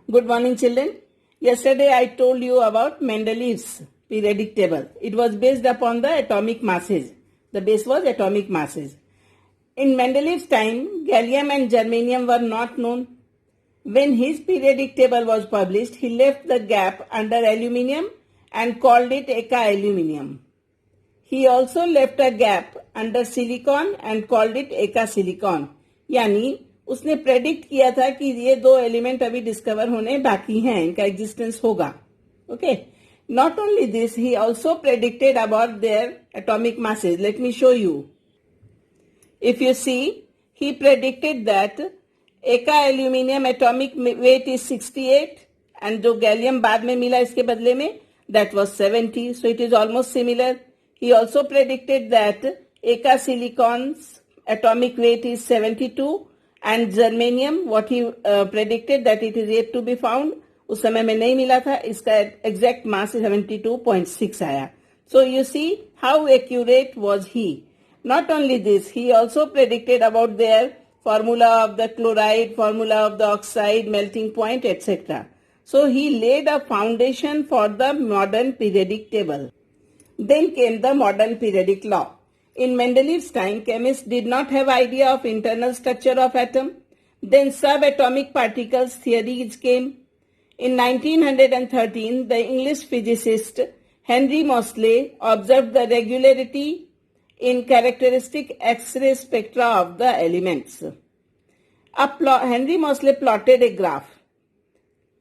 Good morning, children. Yesterday I told you about Mendeleev's periodic table. It was based upon the atomic masses. The base was atomic masses. In Mendeleev's time, gallium and germanium were not known. When his periodic table was published, he left the gap under aluminium and called it Eka aluminium. He also left a gap under silicon and called it Eka silicon. यानी उसने predict किया था कि ये दो element अभी discover होने बाकी हैं, इनका एग्जिस्टेंस होगा. Okay, not only this, he also predicted about their atomic masses. Let me show you. If you see, he predicted that एका aluminium atomic weight is 68 and जो गैलियम बाद में मिला इसके बदले में that was 70, so it is almost similar. He also predicted that Eka silicon's atomic weight is 72 and germanium, what he predicted that it is yet to be found, उस समय में नहीं मिला था, इसका exact mass 72.6 आया. So you see how accurate was he. Not only this, he also predicted about their formula of the chloride, formula of the oxide, melting point, etc. So he laid a foundation for the modern periodic table. Then came the modern periodic law. In Mendeleev's time, chemists did not have idea of internal structure of atom. Then subatomic particles theories came. In 1913, the English physicist Henry Moseley observed the regularity in characteristic X-ray spectra of the elements. Henry Moseley plotted a graph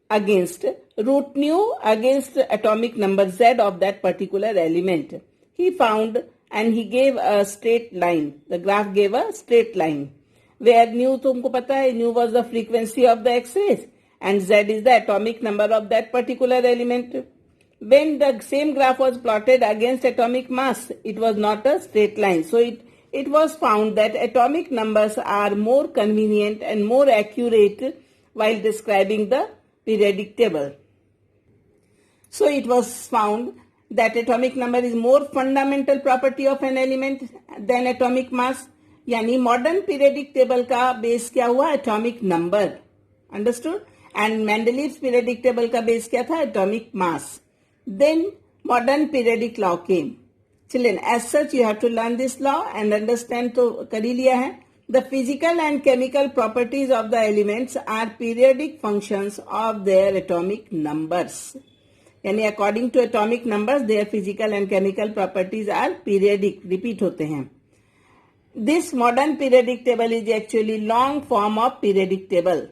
against root nu against atomic number z of that particular element. He found and he gave a straight line. The graph gave a straight line where nu तुमको पता है, nu was the frequency of the X-rays and z is the atomic number of that particular element. When the same graph was plotted against atomic mass, it was not a straight line. So it was found that atomic numbers are more convenient and more accurate while describing the periodic table. So it was found that atomic number is more fundamental property of an element than atomic mass. यानी modern periodic table का base क्या हुआ? Atomic number. Understood? And Mendeleev's periodic table का base क्या था? Atomic mass. Then modern periodic law came. Children, as such you have to learn this law and understand. तो कर ही लिया है. The physical and chemical properties of the elements are periodic functions of their atomic numbers. यानी according to atomic numbers, their physical and chemical properties are periodic. Repeat होते हैं. This modern periodic table is actually long form of periodic table.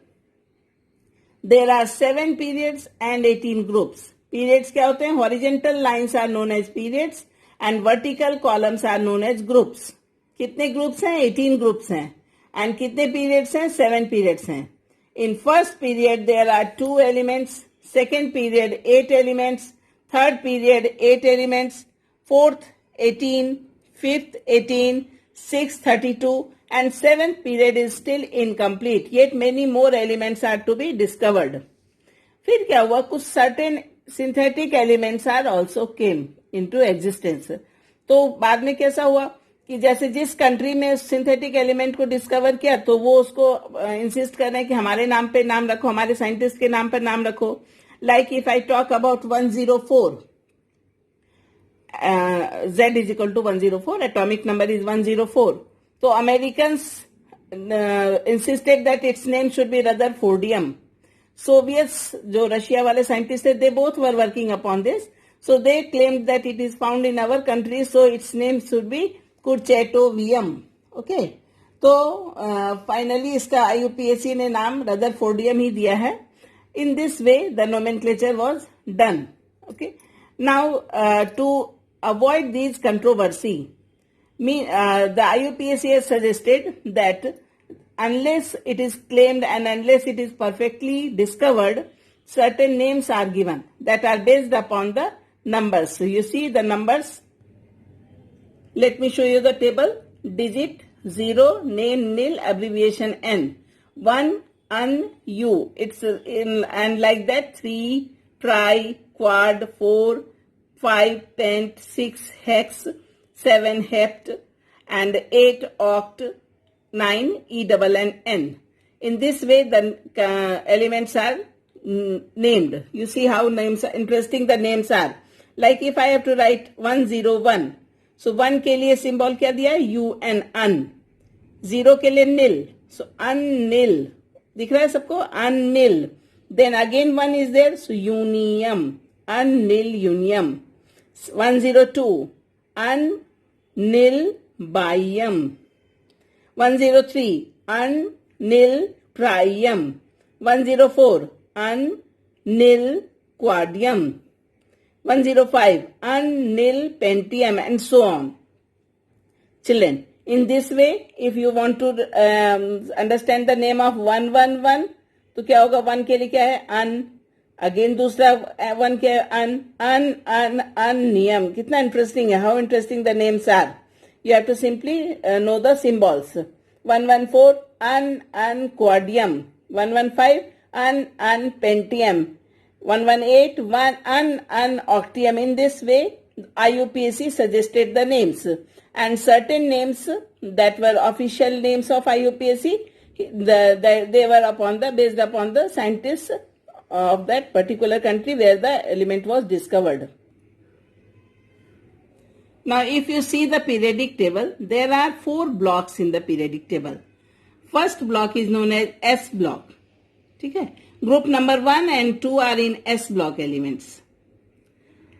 There are 7 periods and 18 groups. Periods क्या होते हैं? Horizontal lines are known as periods and vertical columns are known as groups. कितने groups हैं? 18 groups हैं. And कितने periods हैं? 7 periods हैं. In first period there are 2 elements, second period 8 elements, third period 8 elements, fourth 18, fifth 18, sixth 32 and seventh period is still incomplete, yet many more elements are to be discovered. फिर क्या हुआ? कुछ certain synthetic elements are also came into existence. तो बाद में कैसा हुआ कि जैसे जिस कंट्री में सिंथेटिक एलिमेंट को डिस्कवर किया तो वो उसको इंसिस्ट कर रहे हैं कि हमारे नाम पे नाम रखो, हमारे साइंटिस्ट के नाम पर नाम रखो. Like if I talk about 104, Z is equal to 104, atomic number is 104. तो Americans insisted that it's name should be rutherfordium. Soviets जो रशिया वाले साइंटिस्ट थे, they both were working upon this. So they claimed that it is found in our country, so its name should be kurchatovium. Okay, तो finally इसका IUPAC ने नाम rutherfordium ही दिया है. In this way the nomenclature was done. Okay, now to avoid this controversy, the IUPAC has suggested that unless it is claimed and unless it is perfectly discovered, certain names are given that are based upon the numbers. So you see the numbers. Let me show you the table. Digit 0, name nil, abbreviation N. 1, un, U. It's in and like that. 3, tri, quad, 4, 5, pent, 6, hex, 7, hept, and 8, oct, 9, E double and N. In this way, the elements are named. You see how names are interesting the names are. Like if I have to write 101, so 1 के लिए symbol क्या दिया है? UN, un. 0 के लिए nil, so unnil. दिख रहा है सबको? Unnil. Then again 1 is there, so unium, unnil unium. 102, unnil bium. 103, unnil trium. 104, unnil quadrium. 105, unnil pentium, and so on. Children, in this way, if you want to understand the name of 111, तो क्या होगा? 1 के लिए क्या है? un. Again दूसरा 1 क्या है? un नियम. कितना इंटरेस्टिंग है. How interesting the names are. You have to simply know the symbols. 114, un quadrium. 115, un pentium. 118, un octium. In this way, IUPAC suggested the names. And certain names that were official names of IUPAC, they were based upon the scientists of that particular country where the element was discovered. Now, if you see the periodic table, there are 4 blocks in the periodic table. First block is known as S block. ठीक है? Group number 1 and 2 are in S block elements.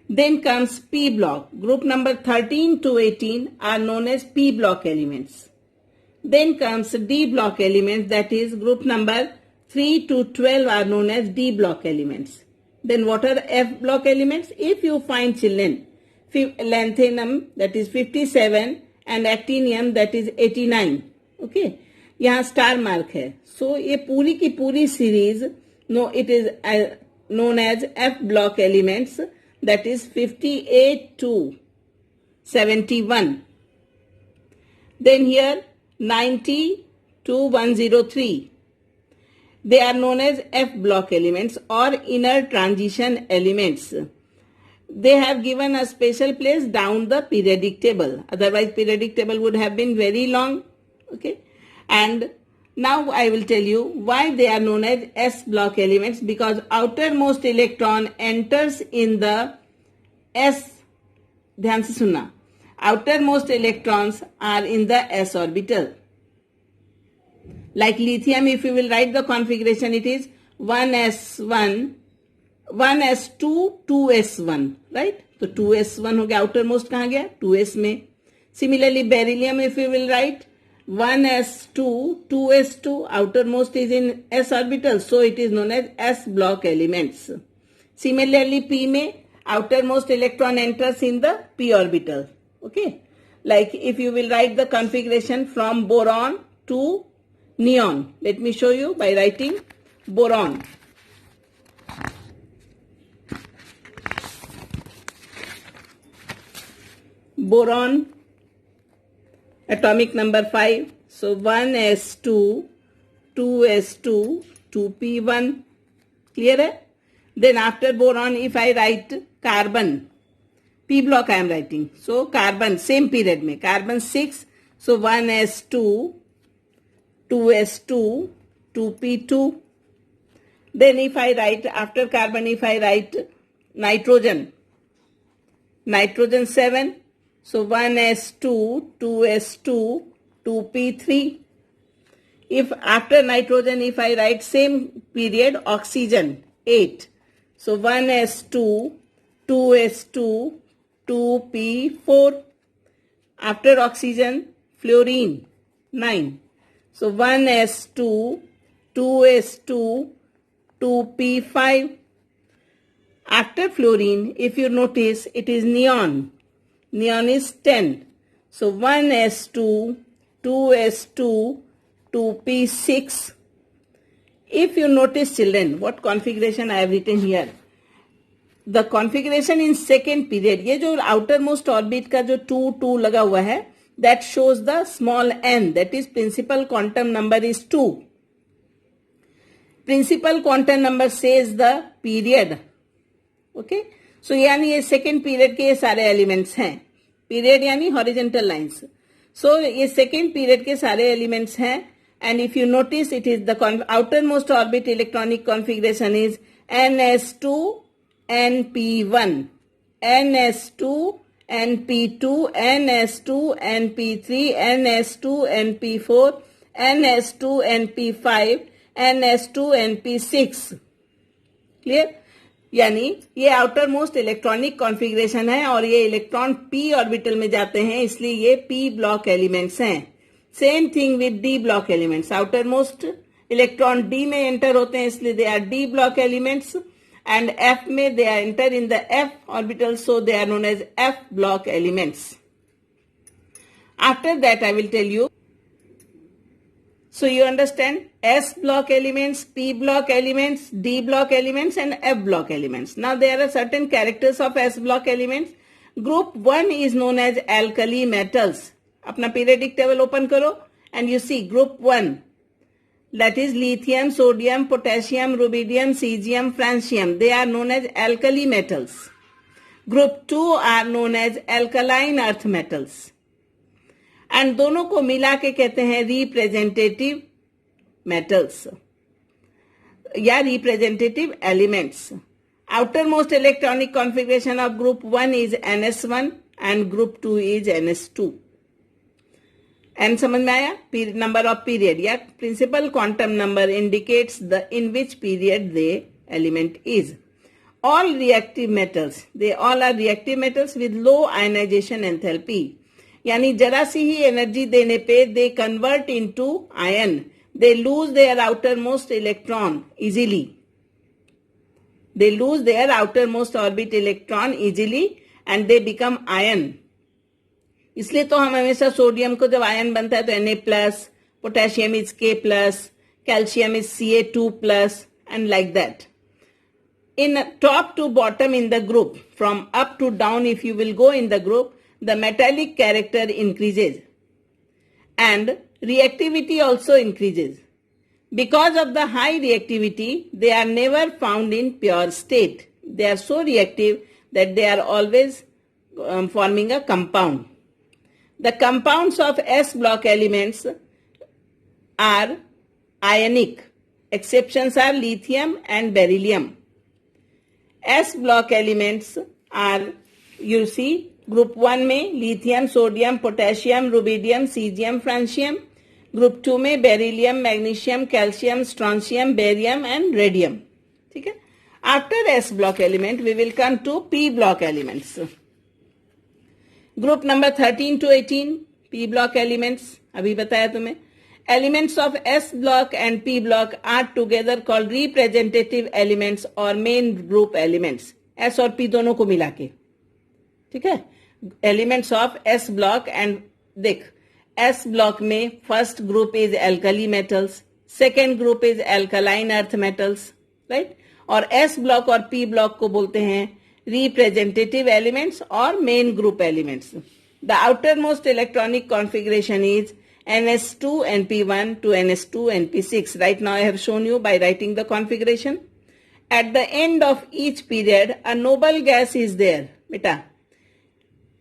Then comes P block. Group number 13 to 18 are known as P block elements. Then comes D block elements, that is group number 3 to 12 are known as D block elements. Then what are F block elements? If you find children, lanthanum that is 57 and actinium that is 89. Okay, यहाँ star mark है. So ये पूरी की पूरी series it is known as F block elements, that is 58 to 71. Then here 90 to 103. They are known as F block elements or inner transition elements. They have given a special place down the periodic table. Otherwise, periodic table would have been very long. Okay. And now I will tell you why they are known as S block elements, because outermost electron enters in the S. ध्यान से सुनना. Outermost electrons are in the S orbital. Like lithium, if you will write the configuration, it is 1s1, 1s2, 2s1, right? तो 2s1 हो गया. outermost कहाँ गया? 2s में. Similarly, beryllium, if you will write 1s2, 2s2, outermost is in s orbital, so it is known as S block elements. Similarly, P में outermost electron enters in the p orbital. Okay, like if you will write the configuration from boron to neon, let me show you by writing boron. Boron, atomic number 5, so 1s2, 2s2, 2p1. Clear hai? Then after boron, if I write carbon, P block I am writing. So carbon, same period में, carbon 6, so 1s2, 2s2, 2p2. Then if I write, after carbon, if I write nitrogen, nitrogen 7, so 1s2, 2s2, 2p3. If after nitrogen, if I write same period, oxygen 8, so 1s2, 2s2, 2p4. After oxygen, fluorine 9, so 1s2, 2s2, 2p5. After fluorine, if you notice, it is neon. Neon is 10. So 1s2, 2s2, 2p6. If you notice, children, what configuration I have written here. The configuration in second period, ये जो outermost orbit का जो 2, 2 लगा हुआ है, that shows the small n, that is principal quantum number is 2. Principal quantum number says the period. Okay. So यानी ये second period के ये सारे elements हैं. Period यानी horizontal lines. So ये second period के सारे elements हैं. And if you notice, it is the outermost orbit electronic configuration is NS2 NP1, NS2 NP2, NS2 NP3, NS2 NP4, NS2 NP5, NS2 NP6. Clear? यानी ये outer most electronic configuration है और ये electron p orbital में जाते हैं, इसलिए ये p ब्लॉक एलिमेंट्स हैं. Same thing with d block elements. Outermost electron d में एंटर होते हैं, इसलिए they are d block elements. And f में they are enter in the f orbital, so they are known as f block elements. After that I will tell you. So you understand S block elements, P block elements, D block elements and F block elements. Now there are certain characters of S block elements. Group 1 is known as alkali metals. अपना periodic table open करो and you see group 1, that is lithium, sodium, potassium, rubidium, cesium, francium. They are known as alkali metals. Group 2 are known as alkaline earth metals. And दोनों को मिला के कहते हैं representative metals या representative elements. Outermost electronic configuration of group 1 is NS1 and group 2 is NS2. एन समझ में आया? नंबर ऑफ पीरियड या principal quantum number indicates the in which period the element is. All reactive metals, they all are reactive metals with low ionisation enthalpy. यानी जरा सी ही energy देने पे they convert into ion. They lose their outer most electron easily. They lose their outer most orbit electron easily and they become ion. इसलिए तो हम हमेशा सोडियम को जब आयन बनता है तो Na+, potassium is K+, calcium is Ca2+, and like that. In top to bottom in the group, from up to down if you will go in the group, the metallic character increases and reactivity also increases. Because of the high reactivity, they are never found in pure state. They are so reactive that they are always forming a compound. The compounds of S block elements are ionic. Exceptions are lithium and beryllium. S block elements are, you see, group 1 में lithium, sodium, potassium, rubidium, caesium, francium. Group 2 में beryllium, magnesium, calcium, strontium, barium and radium. ठीक है. After S block element we will come to P block elements. Group number 13 to 18 P block elements. अभी बताया तुम्हें. Elements of S block and P block are together called representative elements और main group elements. S और P दोनों को मिला के. ठीक है. Elements of S block and देख, एस ब्लॉक में first group is alkali metals, second group is alkaline earth metals, right. और एस ब्लॉक और पी ब्लॉक को बोलते हैं रिप्रेजेंटेटिव एलिमेंट्स और main group elements. The outer most electronic configuration is NS2 NP1 to NS2 NP6. Right now I have shown you by writing the configuration. At the end of each period, a noble gas is there, beta.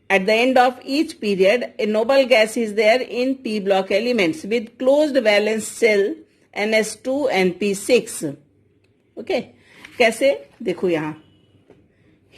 At the end of each period, a noble gas is there in P block elements with closed valence shell NS2 NP6. Okay. कैसे? देखो यहाँ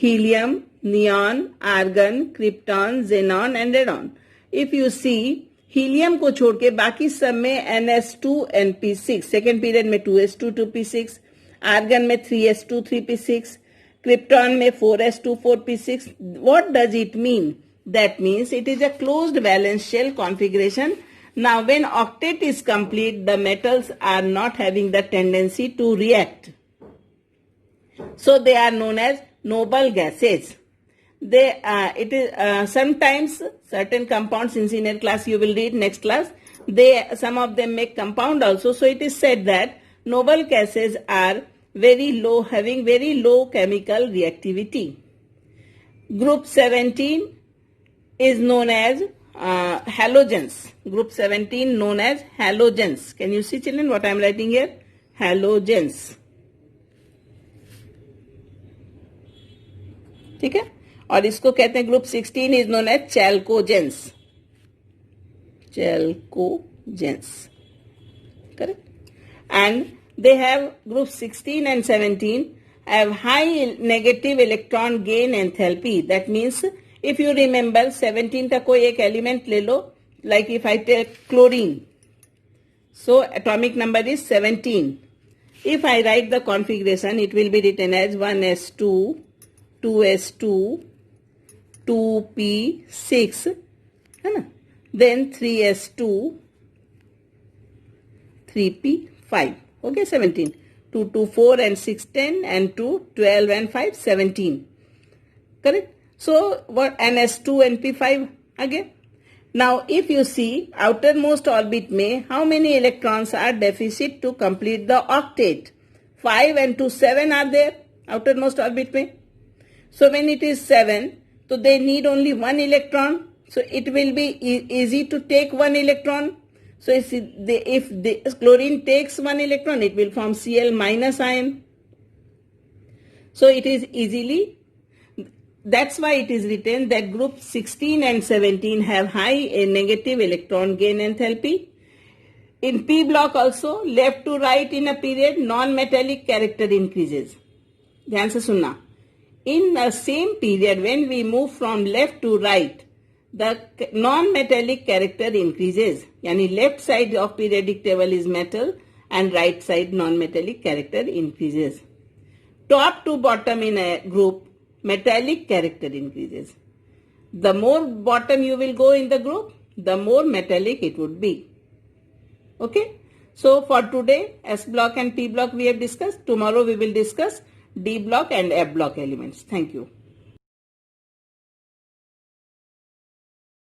helium, neon, argon, krypton, xenon and radon. If you see, helium को छोड़ के बाकी सब में NS2 NP6, second period में 2s2 2p6, आर्गन में 3s2 3p6, क्रिप्टॉन में 4s2 4p6. What does it mean? That means it is a closed valence shell configuration. Now when octet is complete, the metals are not having the tendency to react. So they are known as noble gases. It is sometimes certain compounds in senior class you will read next class. Some of them make compound also. So it is said that noble gases are very low, having very low chemical reactivity. Group 17 is known as halogens. Group 17 known as halogens. Can you see, children, what I am writing here? Halogens. ठीक है. और इसको कहते हैं group 16 is known as chalcogens. Chalcogens, correct. And they have group 16 and 17 have high negative electron gain enthalpy. That means if you remember 17 का कोई एक element ले लो, like if I take chlorine, so atomic number is 17. If I write the configuration, it will be written as 1s2, 2s2, 2p6, then 3s2, 3p5. Okay, 17. 2, 2, 4 and 6, 10 and 2, 12 and 5, 17. Correct? So, what ns2 and p5 again? Now, if you see outermost orbit mein, how many electrons are deficit to complete the octet? 5 and 2, 7 are there outermost orbit mein. So, when it is 7, so they need only one electron. So, it will be easy to take one electron. So, if the chlorine takes one electron, it will form Cl minus ion. So, it is easily, that's why it is written that group 16 and 17 have high negative electron gain enthalpy. In P block also, left to right in a period, non-metallic character increases. ध्यान से सुनना. In the same period, when we move from left to right, the non-metallic character increases. Yani left side of periodic table is metal and right side non-metallic character increases. Top to bottom in a group, metallic character increases. The more bottom you will go in the group, the more metallic it would be. Okay. So for today, S block and P block we have discussed. Tomorrow we will discuss D block and F block elements. Thank you.